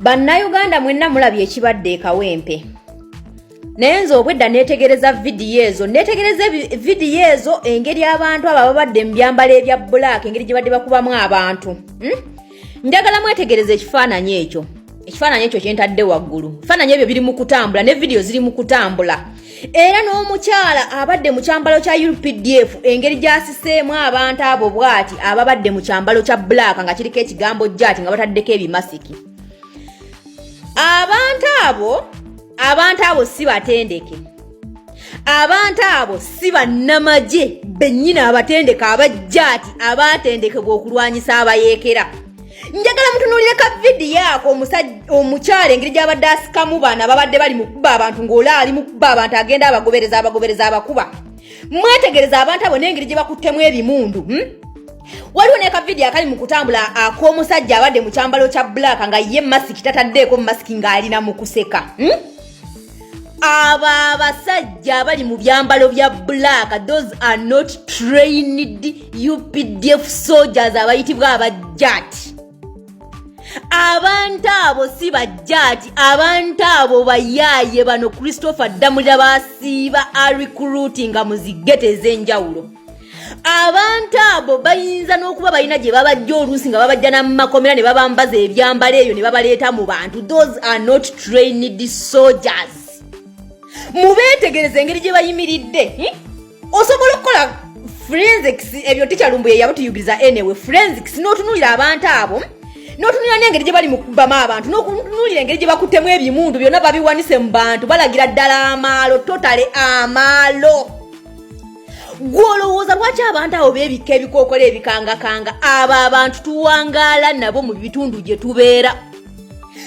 Banauganda mwenna mulabye ekibadde e Kawempe. Naye nze obwedda netegereza vidiyo ezo engeri abantu abo babadde mu byambalo ebya black engeri gye badde bakubamu abantu. Njagala mwetegereze ekifaananyi ekyo. Ekifaananyi ekyo kye ntadde waggulu. Ebifaananyi ebyo biri mu kutambula ne vidiyo ziri mu kutambula. Era n'omukyala abadde mu kyambalo kya UPDF engeri gy'asiseemu abantu abo bw'ati ababadde mu kyambalo kya black nga kiriko ekigambo jati nga bataddeko ebimasiki. Abantu abo si batendeke. Abantu abo si bannamagye bennyina abatendeke abajjaati abatendekebwa okulwanyisa abayeekera. Njagala mutunuulire ka vidiyo ako omukyala engeri gy'abadde asikamu bana ababadde bali mu kuba abantu ng'ola ali mu kuba abantu agenda abagobereza abakuba. Mwetegereza abantu abo n'engeri gye bakuttemu ebimundu. Waliwo ne ka vidiyo akali mu kutambula ak'omusajja abadde mu kyambalo kya black nga ye masiki tataddeeko masiki ng'alina mu kuseka. Aba abasajja abali mu byambalo bya black, those are not trained UPDF soldiers abayitibwa abajjaati. Abantu abo si bajjaati, abantu abo bayaaye bano Christopher Damulila basiiba recruiting mu zigete ez'enjawulo. Abantu abo bayinza n'okuba balina gye babajja oluusi nga babajja n'amakomera ne babambaza ebyambalo eyo ne babaleeta mu bantu. Those are not trained soldiers. Mubeetegereze engeri gye bayimiridde. Osobola okukola forensics ebyo tikyalumbu ye yabutuyigiriza anyway. Forensics n'otunuulira abantu abo n'otunuulira n'engeri gye bali mu kubamu abantu n'okunuulira engeri gye bakuttemu ebimundu byonna babiwanise mu bantu balagira ddala amaalo totale amaalo. Gwolowooza lwaki abantu abo beebika ebikookolo ebikangakanga abo abantu tuwangaala nabo mu bitundu gye tubeera.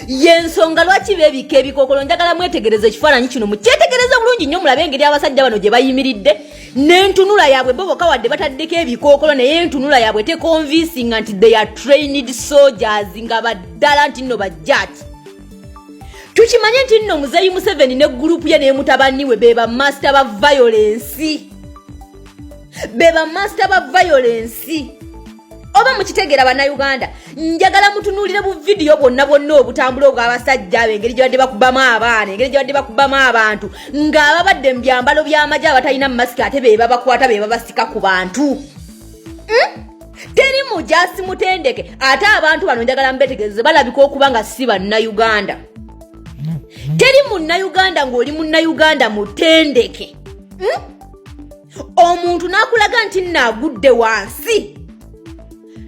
Yensonga lwaki beebika ebikookolo. Njagala mwetegereze ekifaananyi kino mukyetegereze bulungi nnyo mulabe engeri abasajja bano gye bayimiridde n'entunula yaabwe bo bokka wadde bataddeko ebikookolo naye entunula yaabwe teconvincing nti they are trained soldiers nga baddala nti nno bajjaati. Tukimanye nti nno Muzeeyi Museveni ne gurupu ye ne mutabani we beba master ba violence. Oba mukitegera Banauganda, njagala mutunuulire bu vidiyo bonna obutambula obw'abasajja engeri gye badde bakubamu abaana, engeri gye badde bakubamu abantu ng'ababadde mu byambalo by'amagye abatalina masiki ate be babakwata be babasika ku bantu. Teri mujasi mutendeke ate abantu bano njagala mbetegereze balabika okuba nga si Bannayuganda. Teri Munnayuganda ng'oli Munnayuganda mutendeke. Omuntu n'akulaga nti nnaagudde wansi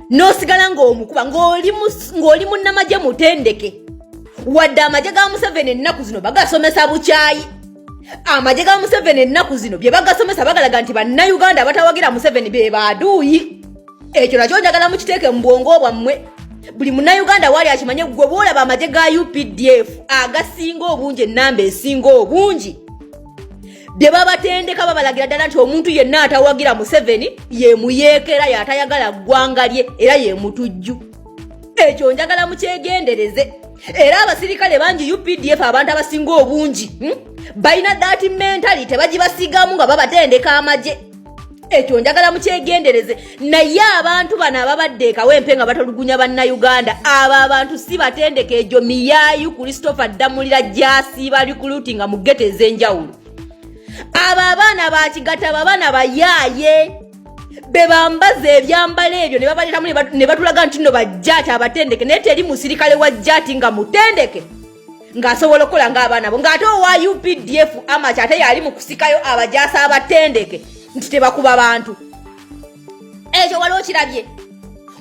n'osigala ng'omukuba ng'oli munnamagye mutendeke. Wadde amagye ga Museveni ennaku zino bagasomesa bukyayi. Amagye ga Museveni ennaku zino bye bagasomesa bagalaga nti Bannayuganda abatawagira Museveni be baaduuyi. Ekyo nakyo njagala mukiteeke mu bwongo bwammwe. Buli Munnayuganda wali akimanye gwe bw'olaba amagye ga UPDF agasinga obungi ennamba esinga obungi. Bye babatendeka babalagira ddala nti omuntu yenna atawagira Museveni ye muyeekera yatayagala ggwanga lye era ye mutujju. Ekyo njagala mukyegendereze. Era abasirikale bangi UPDF abantu abasinga obungi balina that mentality bagibasigamu nga babatendeka amagye. Ekyo njagala mukyegendereze. Naye abantu bano ababadde e Kawempe nga batolugunya Bannayuganda abo abantu si batendeke ejo miyaayu Christopher Damulila gyasiiba recruiting mu gete ez'enjawulo. Abo abaana bakigata abaana bayaaye be bambaza ebyambalo ebyo ne babaleetamu ne batulaga nti nno bajjaati abatendeke naye teri musirikale wa jjaati nga mutendeke ng'asobola okukola ng'abaana bo ng'ate owa UPDF amachi ate yali mu kusikayo abajaasa abatendeke nti tebakuba bantu. Ekyo waliwo kirabye.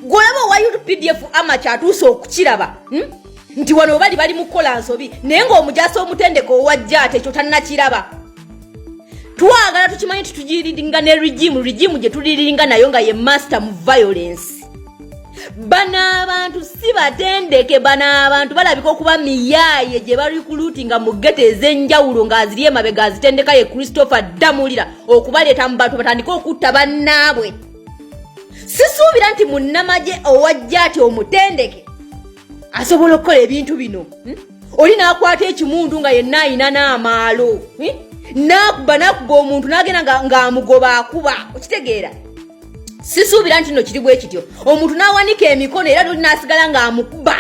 Gwolaba owa UPDF amachi atuuse okukiraba nti wano bali mu kukola nsobi naye ng'omujaasa omutendeke owa jjaati ekyo tannakiraba. Twagala tukimanyi tutujiringa ne regime gye tuliringa nayo nga ye master mu violence. Bana abantu si batendeke, bana abantu balabika okuba miyaaye gye recruiting mu gete ez'enjawulo ng'aziri emabega azitendeka ye Christopher Damulila okubaleeta mu bantu batandika okutta bannaabwe. Sisuubira nti munnamagye owajjaati omutendeke asobola okukola ebintu bino. Oli n'akwata ekimundu nga yenna ayina n'amaalo. Nakuba omuntu n'agenda ng'amugoba akuba. Okitegeera? Sisuubira nti nno kiri bwe kityo. Omuntu n'awanika emikono era n'asigala ng'amukuba.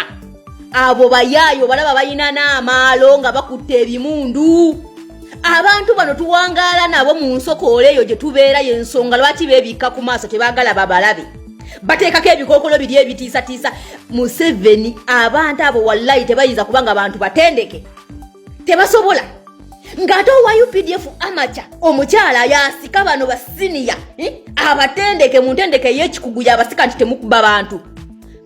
abo bayaayo balaba bayina n'amaalo nga bakutte ebimundu. Abantu bano tuwangaala nabo mu nsokoola eyo gye tubeera y'ensonga lwaki beebikka ku maaso tebaagala babalabe. Bateekako ebikookolo biri ebitiisatiisa. Museveni abantu abo wallahi tebayinza kubanga abantu batendeke. Tebasobola. Ng'ate owa UPDF amacha omukyala yasika bano basiniya abatendeke mu ntendeke y'ekikugu yabasika nti temukuba bantu.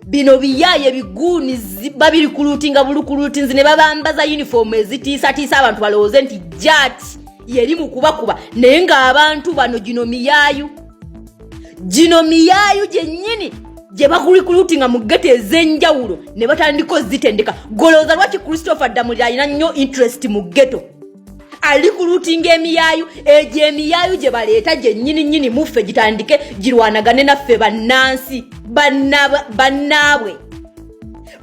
Bino biyaye biguuni babiri kulutinga bulukulutinzi ne babambaza uniform ezitiisatiisa abantu balowooze nti jati yeri mu kubakuba naye ng'abantu bano gino miyayu gyennyini gye bakulikulutinga mu gete ez'enjawulo ne batandika zitendeka. Golooza lwaki Christopher Damulila alina nnyo interest mu ghetto ali kulutinga emiyayu egyo emiyayu gye baleeta gyennyini muffe gitandike girwanagane naffe bannansi bannaabwe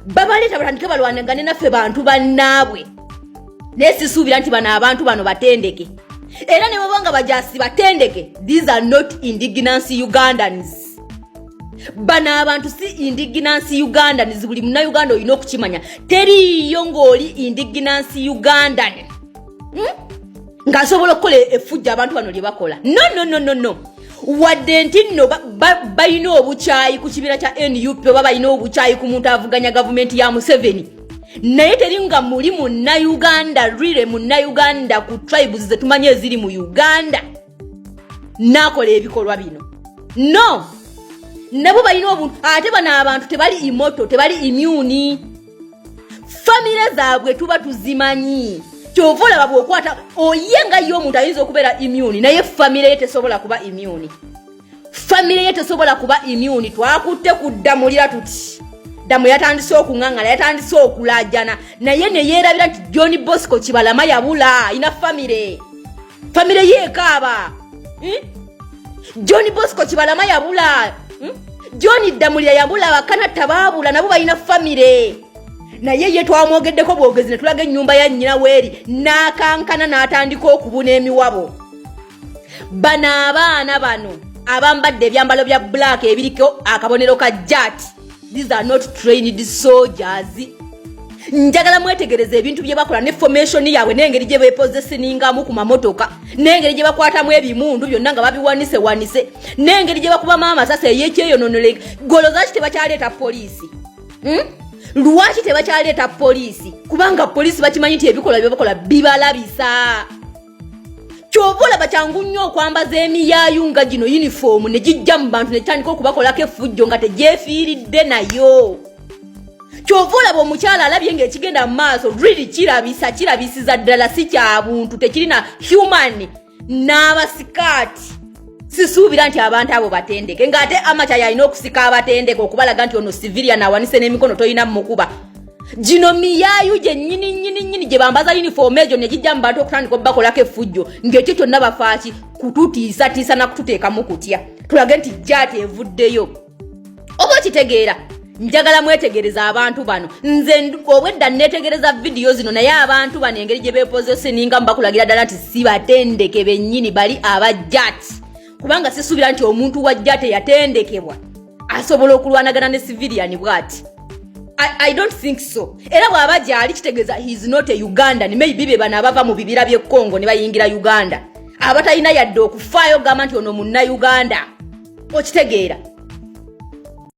babaleeta batandike balwanagane naffe bantu bannaabwe. Naye sisuubira nti bano abantu bano batendeke era ne babanga bajasi batendeke. These are not indigenous Ugandans. Bano abantu si indigenous Ugandans. Buli muna Uganda olina okukimanya teriyo ng'oli indigenous Ugandan ng'asobola okukola effujja abantu bano lye bakola. No. Wadde nti nno balina obukyayi ku kibira kya NUP oba balina obukyayi ku muntu avuganya gavumenti ya Museveni. Naye teri nga muli Munnayuganda rire Munnayuganda ku tribes ze tumanye eziri mu Uganda nakola ebikolwa bino. No. Nabo balina obuntu ate bano abantu tebali immortal, tebali immune. Family zaabwe tuba tuzimanyi. Kyovola babo okwata oyenga yo omuntu ayinza okubeera immune naye family ye tesobola kuba immune. Family ye tesobola kuba immune. Twakutte ku Damulila tuti Damu yatandise okungangala yatandise okulajana naye ne yeerabira nti John Bosco Kibalama yabula ina family ye kaaba. John Bosco Kibalama yabula. John Damulila yabula bakana tababula nabo balina family. Naye ye twamwogeddeko bwogezi ne tulaga ennyumba ya nnyina weeri n'akankana n'atandika okubuna emiwabo. Bano abaana bano abambadde ebyambalo bya black ebiriko akabonero ka jati. These are not trained soldiers. Njagala mwetegereza ebintu bye bakola ne formation yaabwe n'engeri gye beepozesingamu ku mamotoka n'engeri gye bakwatamu ebimundu byonna nga babiwanise n'engeri gye bakuba maama sasa ey'ekyeyononole. Golooza ki tebakyaleeta poliisi? Lwaki tebakyaleeta poliisi? Kubanga poliisi bakimanyi nti ebikola bye bakola bibalabisa. Kyovola bacyangu nnyo okwambaza emiyayu nga gino uniform ne gijja mu bantu ne kitandika okubakolako effujjo nga tegyefiiridde nayo. Kyovola bw'omukyala alabye ng'ekigenda mu maaso really kirabisiza ddala si kya buntu tekirina human n'abasikaati. Sisuubira nti abantu abo batendeke ng'ate amacha yalina okusika abatendeke okubalaga nti ono civilian awanise n'emikono toyina mukuba. Gino miyayu gyennyini gye bambaza uniform egyo ne gijja mu bantu okutandika okubakolako effujjo ng'ekyo kyonna bafaaki kututiisatiisa na kututeekamu kutya. Tulage nti jati evuddeyo. Oba okitegeera njagala mwetegereza abantu bano. Nze obwedda netegereza video zino naye abantu bano engeri gye beepozesinga mbakulagira ddala nti si batendeke bennyini bali abajati. Kubanga sisuubira nti omuntu wa jate yatendekebwa asobola okulwanagana ne civilian bwati. I don't think so. Era bw'aba gyali kitegeeza he is not a Ugandan. Maybe be bana abava mu bibira by'e Congo ne bayingira Uganda abatalina yadde okufaayo gamba nti ono Munnayuganda. Okitegeera